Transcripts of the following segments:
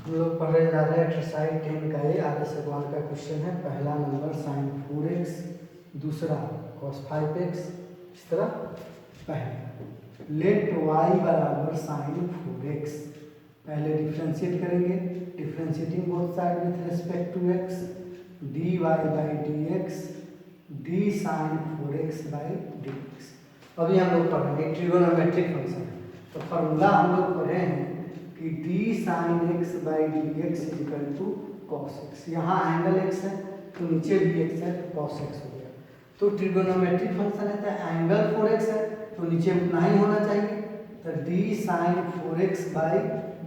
हम लोग पढ़ने जा रहे हैं एक्सरसाइज 10 का ये आधे सवाल का क्वेश्चन है। पहला नंबर साइन 4x, दूसरा cos 5x, इस तरह पहले लेट y बराबर साइन 4x। पहले डिफ्रेंशिएट करेंगे, differentiating both side with respect to x, dy by dx d sine 4x by dx। अभी हम लोग पढ़ रहे हैं ट्रिगोनोमेट्रिक फंक्शन, तो फॉर्मूला हम लोग पढ़े हैं कि d sine x by D X equal to cos X. यहाँ एंगल x है तो नीचे भी x है तो कॉस x हो गया। तो ट्रिगोनोमेट्रिक फंक्शन है तो एंगल 4x है तो नीचे उतना ही होना चाहिए, तो d sine 4x by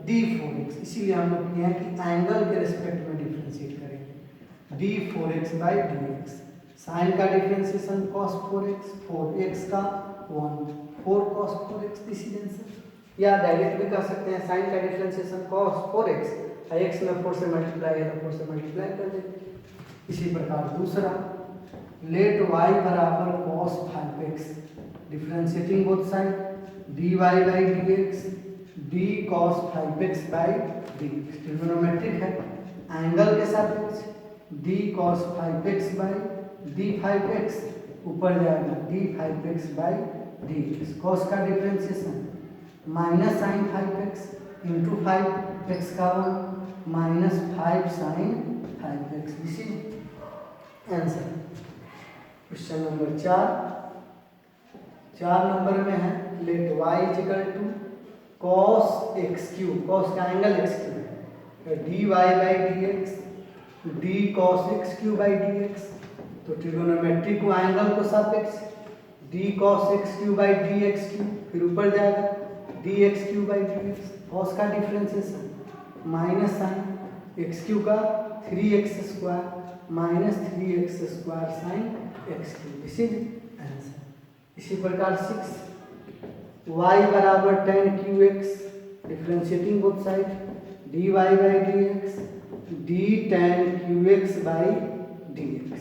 D 4x। इसीलिए हम लोग किए हैं कि एंगल के रिस्पेक्ट में डिफ्रेंशिएट करेंगे। d 4x by D X, sine का डिफ्रेंशिएशन cos 4x, 4x का 1, 4 cos 4x, this is answer. या डायरेक्ट भी कर सकते हैं, साइन का डिफरेंशिएशन cos 4x, x में 4 से मल्टीप्लाई है तो 4 से मल्टीप्लाई कर देंगे। इसी प्रकार दूसरा लेट y बराबर cos 5x, differentiating both side dy by dx d cos 5x by dx। Trigonometric है, एंगल के सापेक्ष d cos 5x by d 5x, ऊपर जाएगा d 5x by dx। cos का differentiation minus sine 5x into 5x का 1 minus 5 sine 5x। This is answer. Question number 4 number में है let y equal to cos x cube, cos का angle x cube है, dy by dx d cos x cube by dx। तो trigonometric को angle को सापेक्ष d cos x cube by dx cube, फिर ऊपर जाएगा dx cube by dx। cos का differentiation minus sine x cube का 3x square minus 3x square sine x cube. This is answer. इसी प्रकार 6 y बराबर tan qx, differentiating both side dy by dx d tan qx by dx।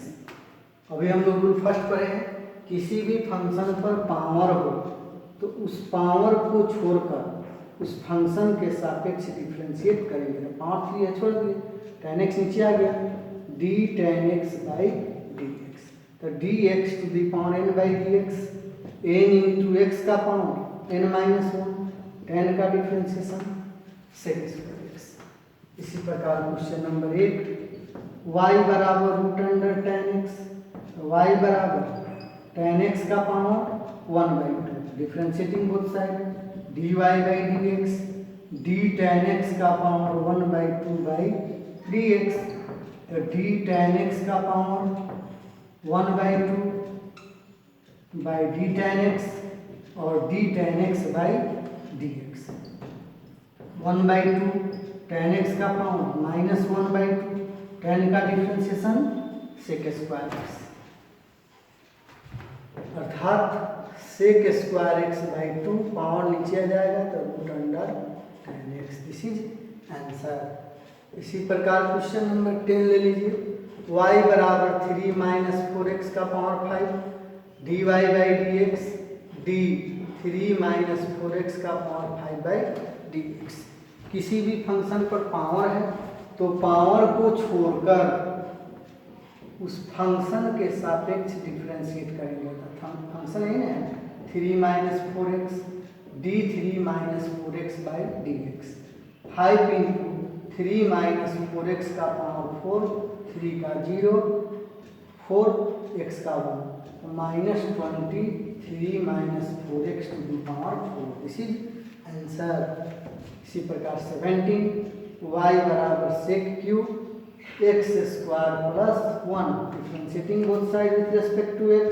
अभी हम लोग rule first पढ़े हैं, किसी भी फंक्शन पर पावर हो तो उस पावर को छोड़कर उस फंक्शन के सापेक्ष डिफरेंशिएट करेंगे। तो पावर 3 है, छोड़ दिए, tan x नीचे आ गया d tan x by dx। तो dx to the power n by dx, n into x का पावर n माइनस 1, tan का डिफरेंशिएशन sec स्क्वायर x। इसी प्रकार क्वेश्चन नंबर 8 y बराबर root under tan x, y बराबर tan x का power 1 by 2, differentiating both side dy by dx d tan x का power 1 by 2 by dx। तो d tan x का power 1 by 2 by d tan x और d tan x by dx। 1 by 2 tan x का power minus 1 by 2, tan का differentiation sec square x, अर्थात sec square x by 2, power नीचे आ जाएगा तो root under tan x। This is answer. इसी प्रकार क्वेश्चन नंबर 10 ले लीजिए, y बराबर 3 माइनस 4x का power 5 dy by dx d 3 minus 4x का पावर 5 बाई dx। किसी भी फंक्शन पर पावर है तो पावर को छोड़कर उस फंक्शन के सापेक्ष डिफरेंशिएट करेंगे। फंक्शन है ना 3 minus 4x d 3 minus 4x by dx, 5 into 3 minus 4x का पावर 4, 3 का 0, 4x का 1, तो minus 23 minus 4x to the power 4। This is answer. इसी प्रकार 17 y बराबर sec cube x square plus 1, differentiating both side with respect to x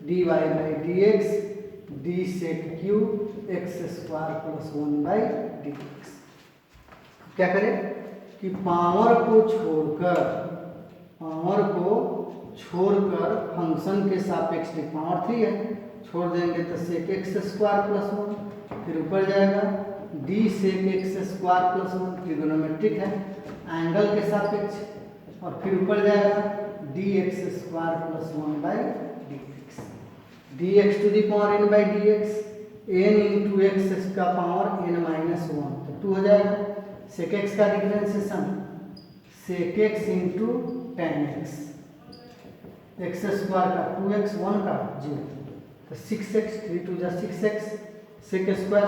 dy by dx d sec cube x square plus 1 by dx। क्या करें कि power को छोड़कर function के सापेक्ष, पावर 3 है, छोड़ देंगे तो sec x स्क्वायर प्लस 1, फिर ऊपर जाएगा d sec x square plus 1, trigonometric है, एंगल के सापेक्ष, और फिर ऊपर जाएगा dx square plus 1 by dx। dx to the power n by dx, n into x का पावर n माइनस 1, तो 2 हो जाएगा। सेक एक्स का differentiation sec X into tan X, X square का 2x 1 का 0, तो 6x 3 2 6 x, sec square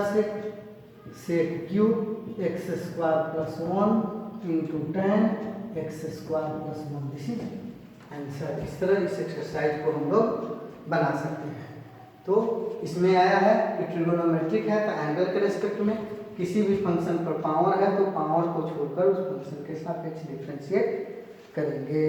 sec cube X square plus 1 into tan X square plus 1, this is answer. इस तरह इस एक्सरसाइज को हम लोग बना सकते हैं। तो इसमें आया है कि ट्रिगोनोमेट्रिक है तो एंगल के रेस्पेक्ट में किसी भी फंक्शन पर पावर है तो पावर को छोड़कर उस फंक्शन के सापेक्ष डिफरेंशिएट करेंगे।